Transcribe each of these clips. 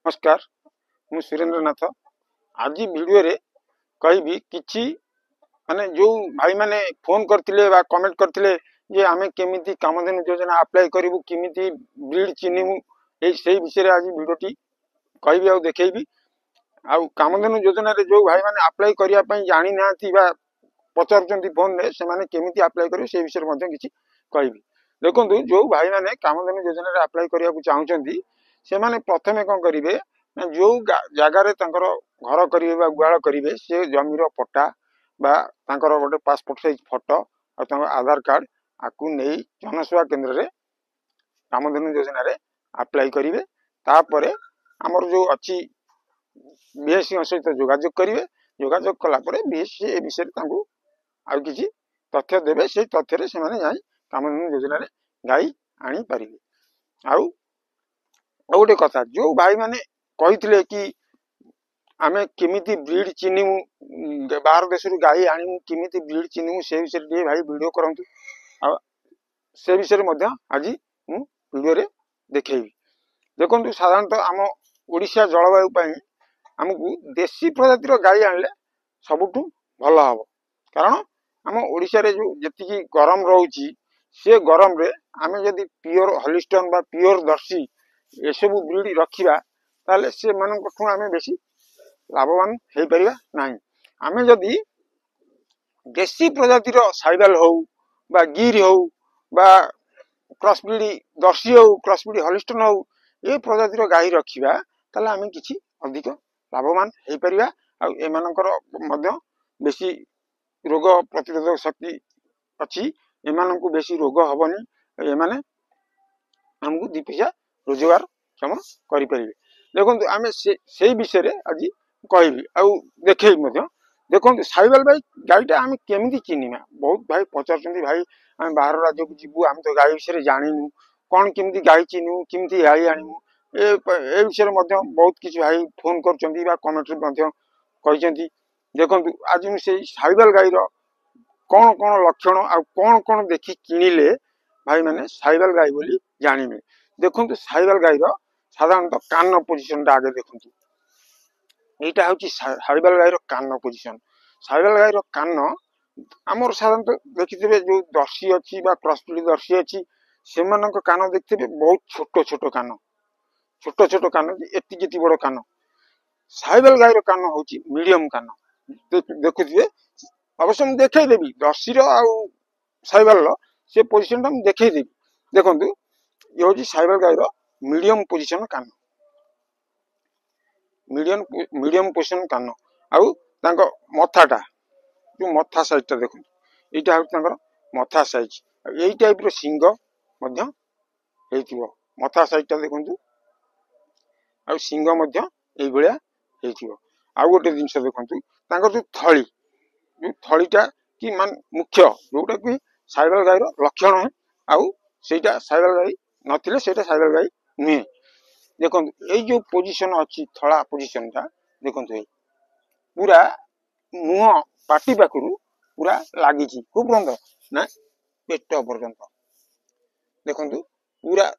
नमस्कार मु सुरेंद्र नाथ आज वीडियो रे कहबी किछि माने जो भाई माने फोन करथिले बा कमेंट करथिले जे आमे केमिति कामधेनु योजना अप्लाई करिवु केमिति ब्रीड चिनिमु ए सेही विषय रे आज वीडियोटी कहबी आ देखैबी आ कामधेनु योजना रे जो भाई माने अप्लाई करिया पई जानि नाथि बा पचारचंती फोन रे से माने केमिति अप्लाई करिवु से विषय रे मध्ये किछि कहबी देखंतु जो भाई माने कामधेनु योजना रे अप्लाई करिया को चाहुचंती से माने प्रथमे कोन करिवे जो जगार घर करेंगे गुहाल करेंगे से जमीर पट्टा बा गोटे पासपोर्ट साइज फोटो और आधार कार्ड आपको नहीं जनसेवा केन्द्र रे कामधेनु योजना रे अप्लाई करेंगे तापर आमर जो अच्छी बीएससी सहित जोगाजोग करेंगे जोगाजोग कलापर बीएससी ए विषय आउ किसी तथ्य देवे से तथ्य से जाई कामधेनु योजना रे गाई आनी पारे आउ गोटे कथा जो भाई माने कही कि आमे केमिति ब्रीड चिन्हू बाहर देश गाई आणिमु केमिति ब्रीड चिन्हू से विषय भाई वीडियो करंतु से विषय आज मु वीडियो रे देखैबी देखंतु साधारणतः आम ओडिशा जलवायु पई हमकु देशी प्रजातिर गाई आनले सबुठु भल हबो कारण आम ओडिशा रे जो जति गरम रहउची से गरम रे आमे यदि प्योर हॉलिस्टन बा प्योर दर्शी ये सब ब्रीड रखिबा ताले से मानकठु आमे बेसी लाभवान हो पारिबा नाही आमे जदि देशी प्रजातिर साइवाल हो बा गिर हो बा क्रॉस ब्रीड दर्शी हो क्रॉस ब्रीड हॉलिस्टन हो ये प्रजातिर गाई रखिबा ताले आमे किछि अधिक लाभवान हो पारिबा आ एमानकर मध्य बेसी रोग प्रतिरोधक शक्ति अछि एमानकु बेसी रोग हबनी एमाने हमकु दी पैसा रोजगार क्षम करि परिबे देखो आम से विषय रे आज कहबी आउ देखी देखो साइवाल भाई गाईटा आम केमी चिन्हमा बहुत भाई पचार भाई आम बाहर राज्य को जीवु आम तो गाई विषय जानू कौन केमी गाई चिन्हू केमी गाई आणमु ए विषय बहुत किसी भाई फोन कर कमेंट देखो आज मुझे साइवाल गाईर कौन कौन लक्षण आ कौन कौन देखी किणिले भाई मैंने साइवाल गाई बोली जानिबे देखो साइवाल गाईर साधारणतः कान पोजिशन आगे देखु यहाँ हूँ साइवाल गाईर कान पोजिशन साइवाल गाईर कान आमर साधारणतः देखिथे जो दर्शी अच्छी क्रॉस ब्रीड दर्शी अच्छी से कान देखते बहुत छोट छोट कान एति बड़ कान साइवाल गाईर कान हूँ मीडियम कान देखुए अवश्य मुझे देखदेवी दर्शी साइवाल से पोजिशन टा देखदेवी देखु ये हूँ साइवाल गाईर मीडियम पोजिशन कान मीडियम पोजिशन कान आउ मथाटा जो मथा साइज टा देखो यहाँ हूँ मथा साइज यही टाइप रो सिंग मथा साइज टा देखु आ सिंग आउ गोटे जिनस देखु जो थलीटा कि मान मुख्य जोटा कि साइवाल गाईर लक्षण है आउ सेटा साइवाल गाई नथिले सेटा साइवाल गाई नुहे देखो ये जो पोजिशन अच्छी थला पोजिशन टा देखो पूरा मुह पाटी पाखु पूरा लगी खूब पर्यंत ना पेट पर्यंत देखु पूरा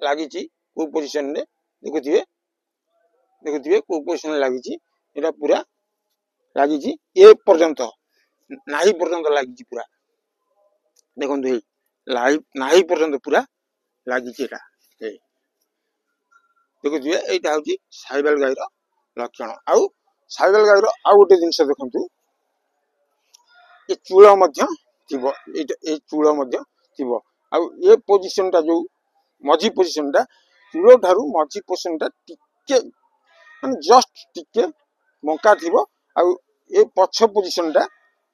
लगी खूब पोजिशन रे देखुए खूब पोजिशन लगी पूरा लगी ए पर्यंत नाही पर्यंत लगी पूरा देखो नाही पर्यंत पूरा लगी देखुए यहाँ हूँ साइवाल गाईर लक्षण आउ साइवाल गाईर आउ गोटे जिनस देखु ये चूल चूल आउ ये पोजिशन टा जो मझी पोजिशन टा चूल ठारू मझी पोजिशन टा टिके माने जस्ट टिके बंका थिबो आउ ये पछ पोजिशन टा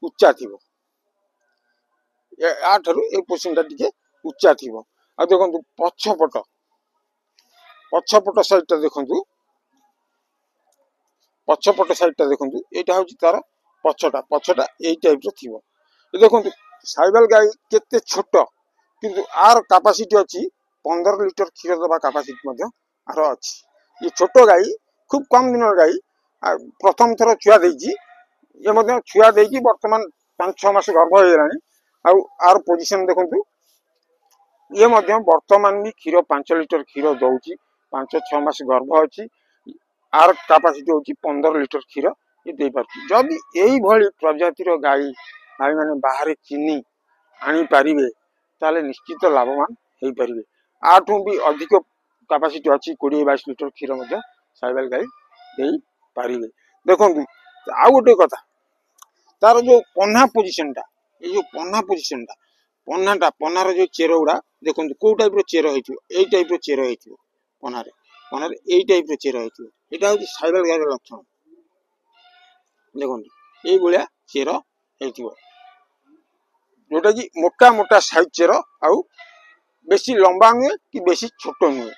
उच्चा थिबो या ठारू ये पोजिशन टा टिके उच्चा थिबो आ देखंतु पछपट साइड टा देखंतु पछपट साइड टा देखंतु एटा हउची तार पछटा एई टाइप रो थिबो देखंतु साइवाल गाई केते छोट किंतु आर कैपेसिटी अछि 15 लीटर क्षीर दबा कैपेसिटी मध्ये आर अछि ये छोट गाई खूब कम दिन गाई प्रथम थर छुआ देइची ये मध्ये छुआ देइची वर्तमान 5-6 मास गर्भ हो गेलानी आउ आर पोजीशन देखंतु ये वर्तमान भी क्षीर 5 लीटर क्षीर दौची 5-6 मास गर्भ अच्छी आर कैपेसिटी होची 15 लिटर क्षीर ये दे पारछि जदि एई भली प्रजातिर गाई भाई माने बाहर चिनी आनी पारिबे ताले निश्चित लाभवान हेई पारिबे आठू भी अधिक कैपेसिटी अछि 20-22 लिटर क्षीर मध्ये साइबल गाई देई पारिबे देखंतु आ गोटे कथा तार जो पन्ना पोजिशन टा ये जो पन्ना पोजिशन टा पन्नाटा पन्नार जो चेर गुड़ा देखो कौ टाइप चेर हो टाइप चेर हो पन्नारे पन्नारे यही टाइप चेर हो यहाँ हूँ साइबल गाय लक्षण देखो ये भाया चेर हो जोटा कि मोटा मोटा साइज चेर आउ बेसी लंबा नुहे कि बेसी छोट नुहे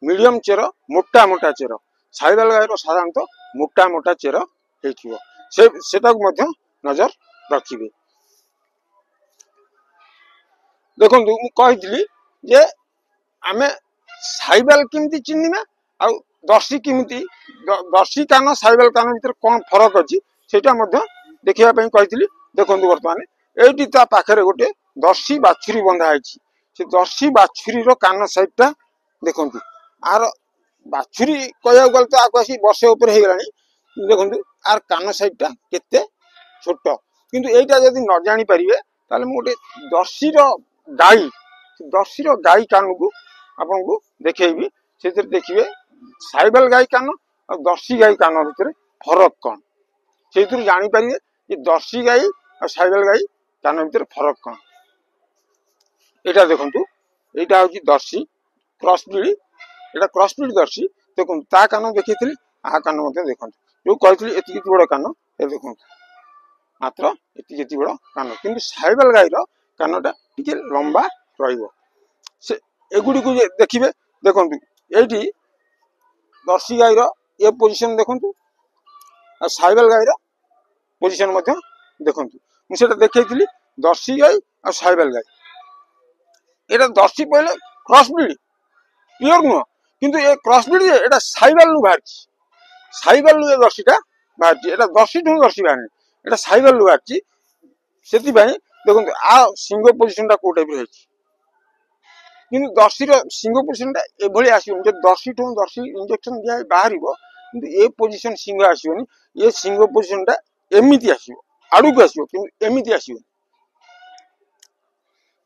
मीडियम चेर मोटा मोटा चेर साइबल गाय साधारणतः मोटा मोटा चेर हो नजर रखिए देखो मुझे जे आमे साइबल किमती चिन्हिबा आउ दर्शी किमती दर्शी कान साइबल कान भीतर कौन फरक अच्छी सेटा देखिया कही देखो बर्तमान ये पाखे गोटे दर्शी बाछुरी बंधा है से दर्शी बाछुरी कान साइडटा देखु आर बाछुरी कह गले तो आपको आसी वर्षे उपर हो गला देखो आर कान साइडटा केते छोट किंतु एटा जदि न जानी पारिबे ताले मु गोटे दर्शी गाई कान को आपन को देखेबी से देखिए साइबल गाई कान और दर्शी गाई कान भितर फरक कौन से जानी पारिबे कि दर्शी गाई और साइबल गाई कान भितर फरक कौन एटा देखंतु एटा होची दर्शी क्रॉस ब्रीड एटा क्रॉस ब्रीड दर्शी देखंतु ता कान देखिथिली आ कान मध्ये देखंतु जो कहथिली एति बड़ कान ए देखंतु मात्र एति बड़ कान किंतु साइबल गाई रो कानटा टिके लंबा रहिबो से एगुडी को देखिबे देखंतु एठी दर्शी गाई रो ए पोजीशन देखंतु आ साइबल गाई रो पोजीशन मध्ये देखंतु मु सेटा देखैथिली दर्शी गाई आ साइबल गाई एटा दर्शी पहिले क्रॉस ब्रीड प्योर नुह किंतु ए क्रॉस ब्रीड एटा साइबल नु बाहरची साइबल नु दर्शीटा बाहरची एटा दर्शी ठु दर्शी बाहरनी एटा साइबल नु बाहरची सेति भाई देखंतु आ सिंग पोजीशन टा को टाइप रहची किंतु दर्शी रो सिंग पोजीशन टा एभली आसीबो जे दर्शी ठु दर्शी इंजेक्शन दिया बाहरिबो किंतु ए पोजीशन सिंग आसीबोनी ये सिंग पोजीशन टा एमिति आसीबो आडू को आसीबो किंतु एमिति आसीबो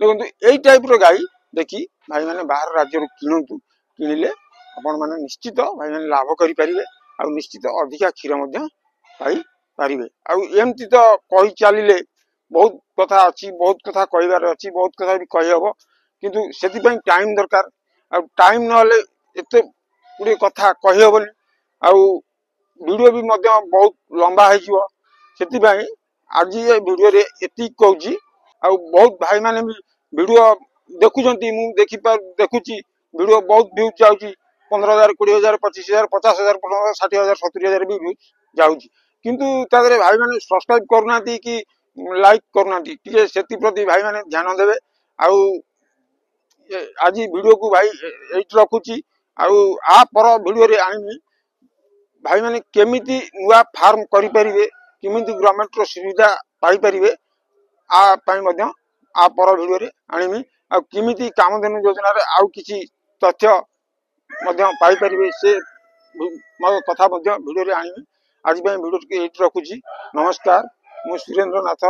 देखंतु एई टाइप रो गाई देखि भाई माने बाहर राज्य रो किनंतु किनिले आपण माने निश्चित भाई माने लाभ करि परिबे आ निश्चित अधिका क्षीर मध्ये पाई पारिबे आ एमति तो कहि चलिले बहुत कथा अछि बहुत कथा कहिबार अछि बहुत कथा भी कहि हबो किंतु सेति पई टाइम दरकार आ टाइम न होले एते पुरे कथा कहि हबोनी आ वीडियो भी मध्ये बहुत लंबा हे जिवो सेति पई आज ये वीडियो रे एति कहूची आ बहुत भाई माने भी वीडियो देखुचंती मु देखि पर देखुची वीडियो बहुत व्यूज जाउची 15,000 20,000 25,000 50,000 60,000 70,000 भी व्यूज जाउची किंतु तादरे भाई माने सब्सक्राइब करनाती कि लाइक करनाती टिके सेति प्रति भाई माने ध्यान देबे आ आज वीडियो को भाई एट रखुची आ पर वीडियो रे आनी भाई माने केमिति नुआ फार्म करि परिबे केमिति गवर्नमेंट रो सुविधा पाई परिबे आ पाई मध्ये आ पर वीडियो रे आनीमी आ केमिति कामधेनु योजना रे आउ किछि तथ्य मध्ये पाई परिबे से मो कथा मध्ये वीडियो रे आनीमी आज वीडियो के एट रखुची नमस्कार मु सुरेंद्र नाथ।